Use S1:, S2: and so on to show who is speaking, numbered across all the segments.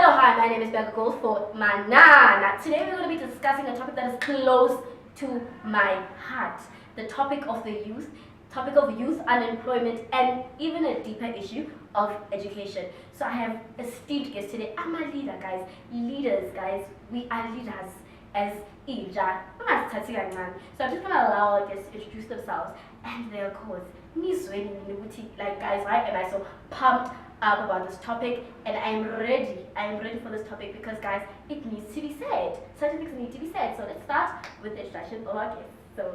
S1: Hello, hi, my name is Becca Gold for Manana. Today we're going to be discussing a topic that is close to my heart. The topic of youth unemployment, and even a deeper issue of education. So I have esteemed guests today. I'm a leader, guys. Leaders, guys. We are leaders as Ija. So I'm just going to allow our guests to introduce themselves and their cause. Like, guys, why am I so pumped up about this topic? And I'm ready for this topic because, guys, it needs to be said. Certain things need to be said. So let's start with the introduction of our guests. So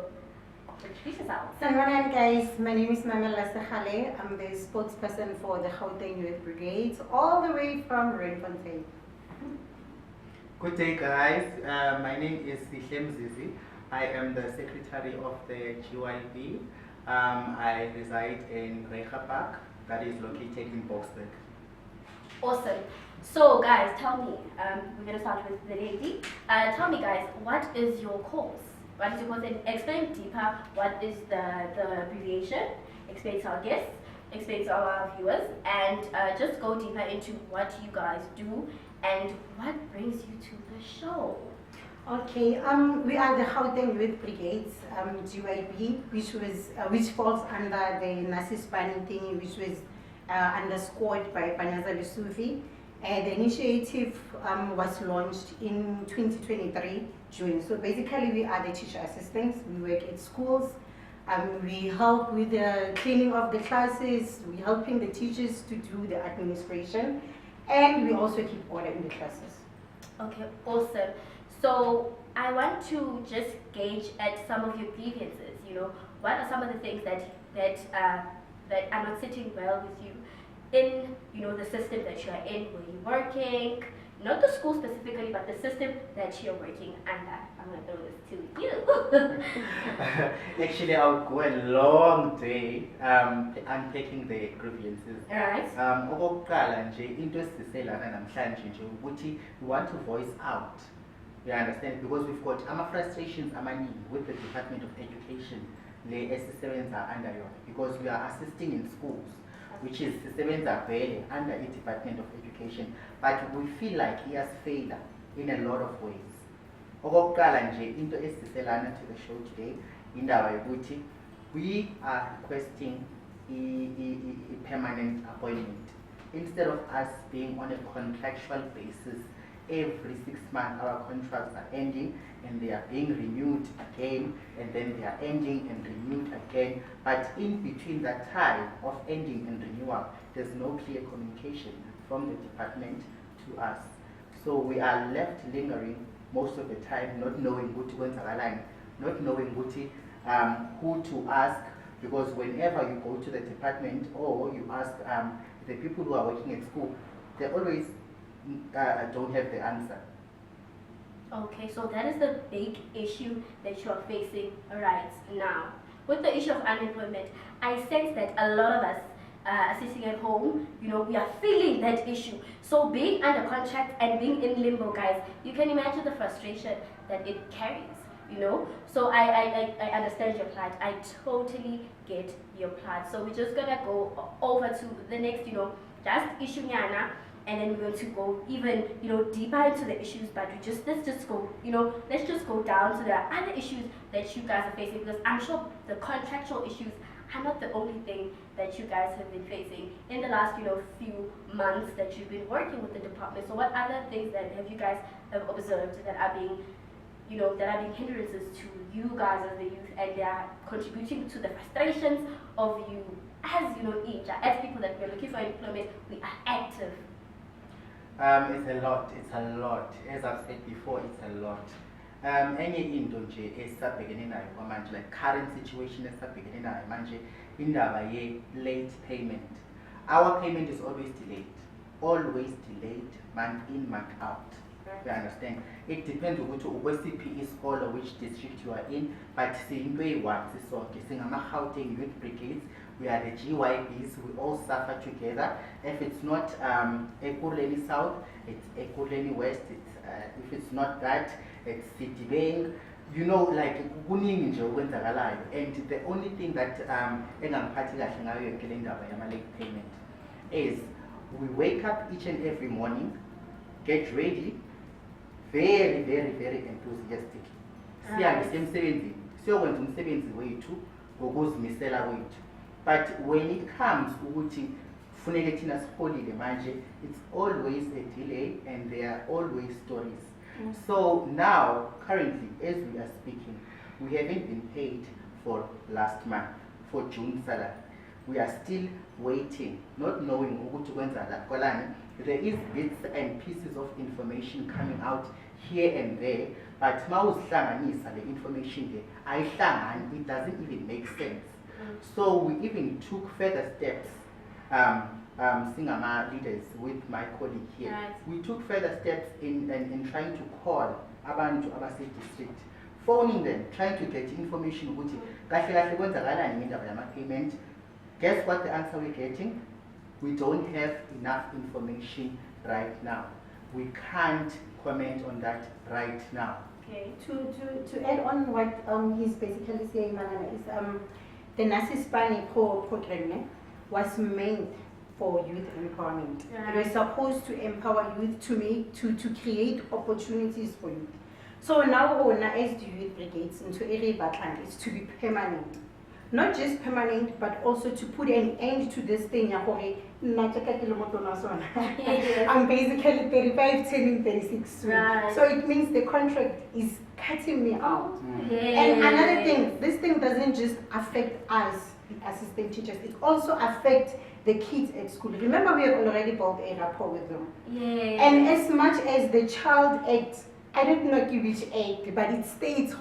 S1: introduce yourself.
S2: Sanwanan, guys, my name is Mama Khale. I'm the spokesperson for the Gauteng Youth Bridgates, all the way from Daveytontv.
S3: Good day, guys. My name is Zizi. I am the secretary of the GYB. I reside in Recha Park, that is located in Boksburg.
S1: Awesome. So, guys, tell me, we're going to start with the lady. Tell me, guys, what is your cause? What is your cause? And explain deeper what is the abbreviation. Explain to our guests, explain to our viewers, and just go deeper into what you guys do and what brings you to the show.
S2: Okay, we are the Gauteng Youth Bridgates, GYB, which falls under the Nasi Spanning thingy, which was underscored by Panyaza Lusufi. The initiative was launched in 2023 June. So basically, we are the teacher assistants. We work at schools. We help with the cleaning of the classes. We're helping the teachers to do the administration, and we also keep order in the classes.
S1: Okay, awesome. So I want to just gauge at some of your grievances. You know, what are some of the things that are not sitting well with you in, you know, the system that you are in, where you're working, not the school specifically, but the system that you're working under. I'm going to throw this to you.
S3: Actually, I would go a long day unpacking the grievances.
S1: Alright.
S3: Okokuqala nje into esiselana namhlanje nje ukuthi we want to voice out. You understand? Because we've got frustrations with the Department of Education, le esisebenza under yona, because we are assisting in schools, which is sisebenza vele under the Department of Education, but we feel like he has failed in a lot of ways. Okokuqala nje into esiselana to the show today indaba yokuthi we are requesting a permanent appointment instead of us being on a contractual basis. Every 6 months our contracts are ending and they are being renewed again, and then they are ending and renewed again. But in between that time of ending and renewal, there's no clear communication from the department to us. So we are left lingering most of the time, not knowing not knowing who to ask, because whenever you go to the department or you ask the people who are working at school, they always don't have the answer.
S1: Okay, so that is the big issue that you are facing right now. With the issue of unemployment, I sense that a lot of us are sitting at home, you know, we are feeling that issue. So being under contract and being in limbo, guys, you can imagine the frustration that it carries, you know. So I understand your plight. I totally get your plight. So we're just gonna go over to the next, you know, just issue nyana. And then we're going to go even, you know, deeper into the issues, but let's just go down to the other issues that you guys are facing, because I'm sure the contractual issues are not the only thing that you guys have been facing in the last, you know, few months that you've been working with the department. So what other things that have you guys have observed that are being, you know, that are being hindrances to you guys as the youth, and they are contributing to the frustrations of you as, you know, as people that we're looking for employment, we are active.
S3: It's a lot. As I've said before, it's a lot. Enye into nje esabhekene nayo kwamanje, like current situation esabhekene nayo manje, indaba ye late payment. Our payment is always delayed, month in, month out. You understand? It depends on which CPE school or which district you are in, but siyinto eyi-one sisonke, singama-Gauteng Youth Bridgates. We are the GYBs, we all suffer together. If it's not Ekurhuleni South, it's Ekurhuleni West. If it's not that, it's Citibank. You know, like, kuningi nje okwenzakalayo. And the only thing that engangiphathi kahle ngayo yonke le ndaba yama late payment is we wake up each and every morning, get ready, very, very, very enthusiastic. Sihambe siye emsebenzini, siyokwenza umsebenzi wethu ngokuzimisela kwethu. But when it comes ukuthi kufuneke thina siholile manje, it's always a delay and there are always stories. So now, currently, as we are speaking, we haven't been paid for last month, for June salary. We are still waiting, not knowing ukuthi kwenzala kolani. There is bits and pieces of information coming out here and there, but mawuzihlanganisa the information there, ayihlangani, it doesn't even make sense. So we even took further steps, Singama leaders with my colleague here.
S1: Right.
S3: We took further steps in trying to call abantu abase district, phoning them, trying to get information ukuthi kahle kahle kwenzakalani ngendaba yama payment. Guess what the answer we're getting? We don't have enough information right now. We can't comment on that right now.
S1: Okay.
S2: To add on what he's basically saying, Manana, is the Nasispani program was meant for youth empowerment.
S1: Right.
S2: It was supposed to empower youth to create opportunities for youth. So now, as the youth brigades into area backland is to be permanent. Not just permanent, but also to put an end to this thing. I'm basically 35, turning 36 soon.
S1: Right.
S2: So it means the contract is cutting me out.
S1: Yes.
S2: And another thing, this thing doesn't just affect us, assistant teachers, it also affects the kids at school. Remember, we have already built a rapport with them.
S1: Yes.
S2: And as much as the Child Act, I don't know which act, but it states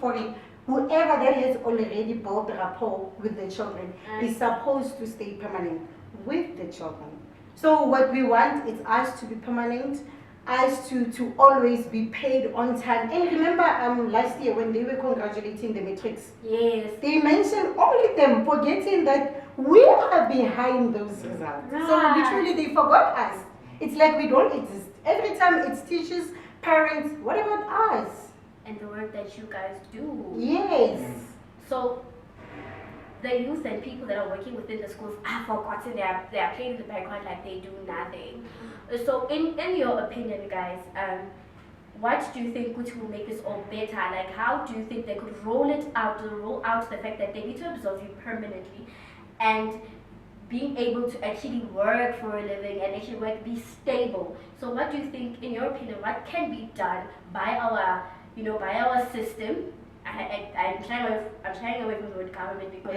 S2: whoever that has already built rapport with the children is supposed to stay permanent with the children. So what we want is us to be permanent, us to always be paid on time. And remember last year when they were congratulating the matrix,
S1: Yes.
S2: they mentioned only them forgetting that we are behind those results. So
S1: Right.
S2: literally they forgot us. It's like we don't exist. Every time it's teachers, parents, what about us?
S1: And the work that you guys do.
S2: Yes.
S1: So the youth and people that are working within the schools are forgotten. They are playing the background like they do nothing. So in your opinion, guys, what do you think which will make this all better? Like, how do you think they could roll out the fact that they need to absorb you permanently and being able to actually work for a living and actually be stable? So what do you think, in your opinion, what can be done by our system? I'm trying away from the word government because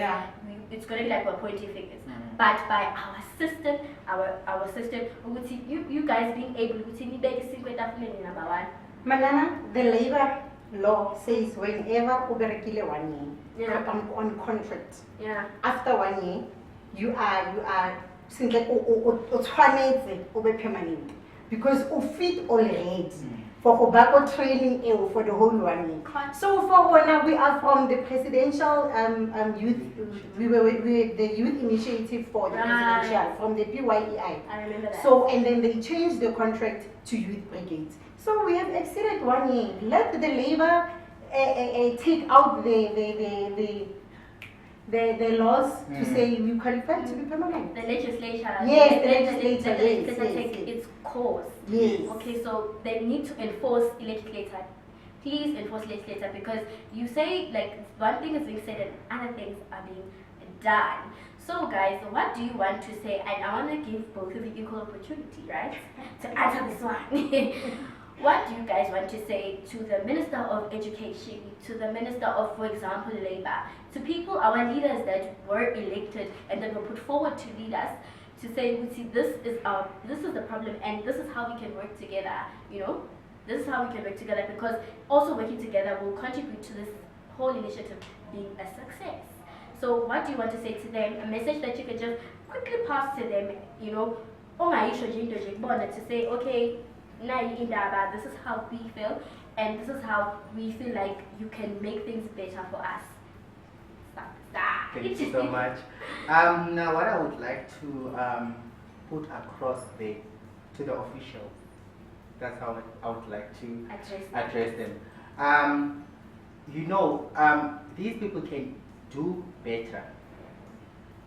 S1: it's going to be like we're pointing fingers. But by our system, you guys being able to number one.
S2: Manana, the labor law says whenever uberekile 1 year on contract, after 1 year, you are since like ube permanent because you fit already. For Obako training for the whole 1 year. So for now we are from the presidential youth, we were the youth initiative for the presidential from the PYEI.
S1: I remember that.
S2: So and then they changed the contract to youth brigades. So we have exceeded 1 year. Let the labor take out the laws to say we qualify to be permanent.
S1: The legislature.
S2: Yes, the legislature.
S1: Take its course.
S2: Yes.
S1: Okay, so they need to enforce legislator. Please enforce legislator because you say like one thing is being said and other things are being done. So guys, what do you want to say? And I want to give both of you equal opportunity, right? To answer this one. What do you guys want to say to the Minister of Education, to the Minister of, for example, Labor, to people, our leaders that were elected and that were put forward to lead us, to say, see, this is the problem and this is how we can work together, This is how we can work together because also working together will contribute to this whole initiative being a success. So what do you want to say to them? A message that you can just quickly pass to them, to say, okay, this is how we feel and this is how we feel like you can make things better for us.
S3: Thank you so much. Now what I would like to put across there to the officials, that's how I would like to address them. These people can do better.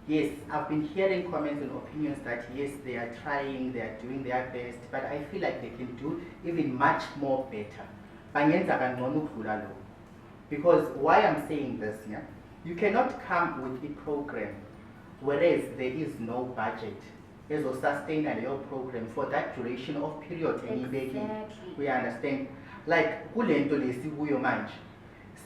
S3: yes, I've been hearing comments and opinions that yes, they are trying, they are doing their best, but I feel like they can do even much more better. Bangenza kangcono ukudlula lokho. Because why I'm saying this, yeah, you cannot come with a program whereas there is no budget as a sustainable program for that duration of period.
S1: Exactly.
S3: We understand. Like kulento lesikuyo manje.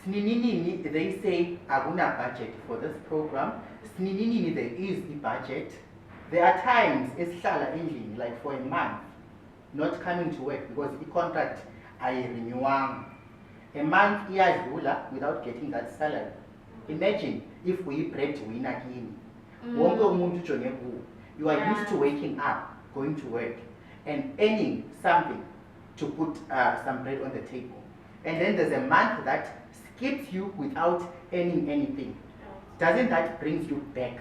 S3: Sninini, they say aguna budget for this program. Sninini, there is the budget. There are times esihlala endlini like for a month not coming to work because the contract ayirenewanga. A month iyadlula without getting that salary. Imagine if we breadwinner kini. Wonke umuntu ujonge kuwe. You are used to waking up, going to work, and earning something to put some bread on the table. And then there's a month that skips you without earning anything. Doesn't that bring you back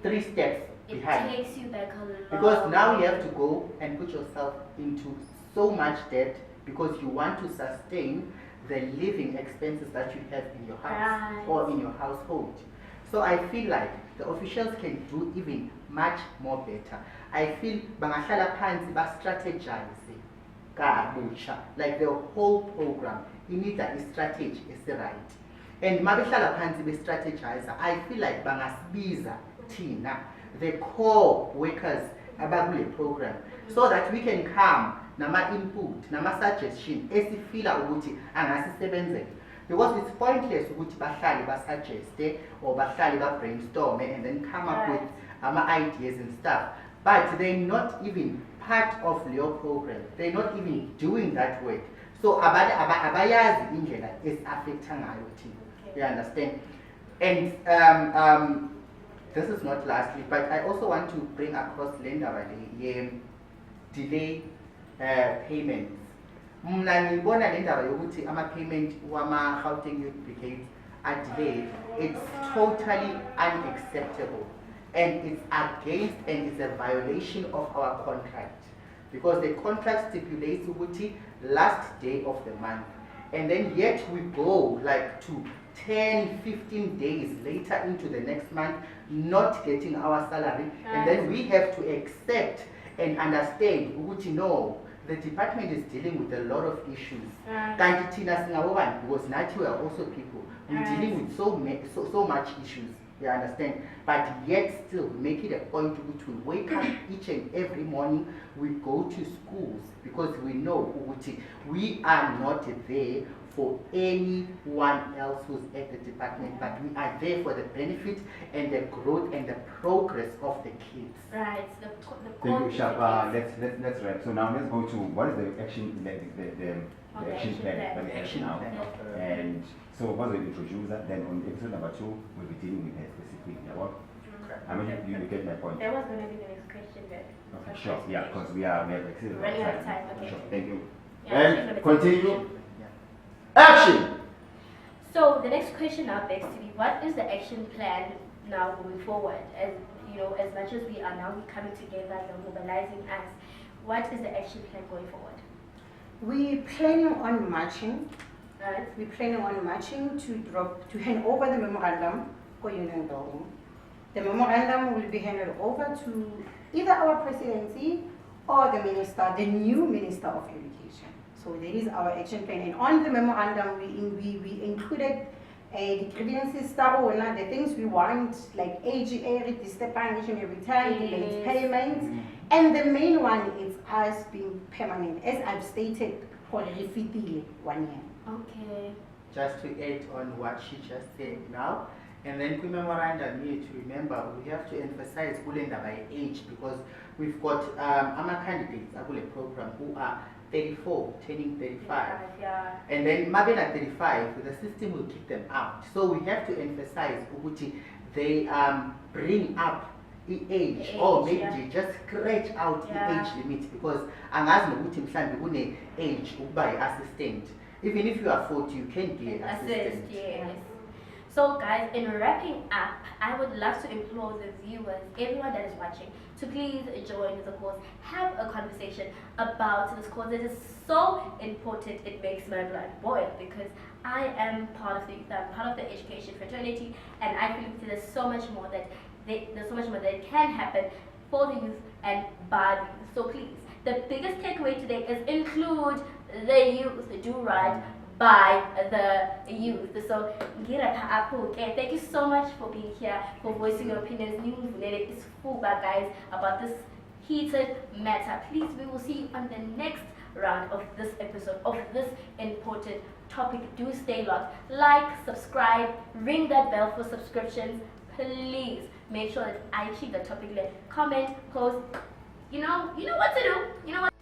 S3: 3 steps behind?
S1: It takes you back a lot.
S3: Because now you have to go and put yourself into so much debt because you want to sustain the living expenses that you have in your house or in your household. So I feel like the officials can do even much more better. I feel bangahlala phansi ba strategize kabusha, like the whole program. You need a strategy is right. And mabehlala phansi be strategize. I feel like bangasibiza thina, the core workers abakule program, so that we can come nama input, nama suggestion esifila ukuthi angasisebenzela. Because it's pointless ukuthi bahlale basuggest or bahlale brainstorm and then come up with ideas and stuff. But they're not even part of your program. They're not even doing that work. So abayazi indlela esi-affecta ngayo thina. You understand? And this is not lastly, but I also want to bring across Lenda delay payments. Mna ngibona le ndaba yokuthi ama-payment wama-Gauteng Youth Bridgates are delayed. It's totally unacceptable. And it's against and it's a violation of our contract. Because the contract stipulates ukuthi last day of the month. And then yet we go like to 10, 15 days later into the next month not getting our salary. And then we have to accept and understand ukuthi no, the department is dealing with a lot of issues. Because nathi we are also people. We're dealing with so much issues. You understand? But yet still we make it a point to wake up each and every morning. We go to schools because we know we are not there for anyone else who's at the department, but we are there for the benefit and the growth and the progress of the kids.
S1: Right.
S4: Thank you, Shapa. Let's wrap. So now let's go to what is the action the action plan that we have now. And so once we introduce that, then on episode number 2 we'll be dealing with that specifically. I mean, you get my point.
S1: That was going to be the next question, but
S4: okay, sure. Yeah, because we have exceeded
S1: running out of time. Okay.
S4: Sure. Thank you.
S1: Yeah,
S4: and continue. Action!
S1: So the next question now begs to be, what is the action plan now going forward? As you know, as much as we are now coming together, you're mobilizing us, what is the action plan going forward?
S2: We're planning on marching.
S1: Right.
S2: We're planning on marching to hand over the memorandum for Union Building. The memorandum will be handed over to either our presidency or the minister, the new Minister of Education. So that is our action plan. And on the memorandum, we included the grievances, the things we want, like AGA, register punishment every time, delayed payments. And the main one is us being permanent, as I've stated, for refitting 1 year.
S1: Okay.
S3: Just to add on what she just said now, and then the memorandum need to remember we have to emphasize Bulenda by age because we've got our candidates at the program who are 34, turning 35.
S1: Yeah.
S3: And then Mabena 35, the system will kick them out. So we have to emphasize Uguti, they bring up the age, or maybe they just scratch out the age limit because angazi nokuthi mhlambe kune age ukuba assistant. Even if you are 40, you can be an assistant.
S1: Yes. So guys, in wrapping up, I would love to implore the viewers, everyone that is watching, to please join the course, have a conversation about this course. It is so important, it makes my blood boil because I am part of the education fraternity, and I feel there's so much more that there's so much more that can happen for the youth and by the youth. So please, the biggest takeaway today is include the youth, do right by the youth. So okay, thank you so much for being here, for voicing your opinions. It's full guys about this heated matter. Please, we will see you on the next round of this episode of this important topic. Do stay locked. Like, subscribe, ring that bell for subscriptions. Please make sure that I keep the topic lit. Comment, post. You know what to do. You know what.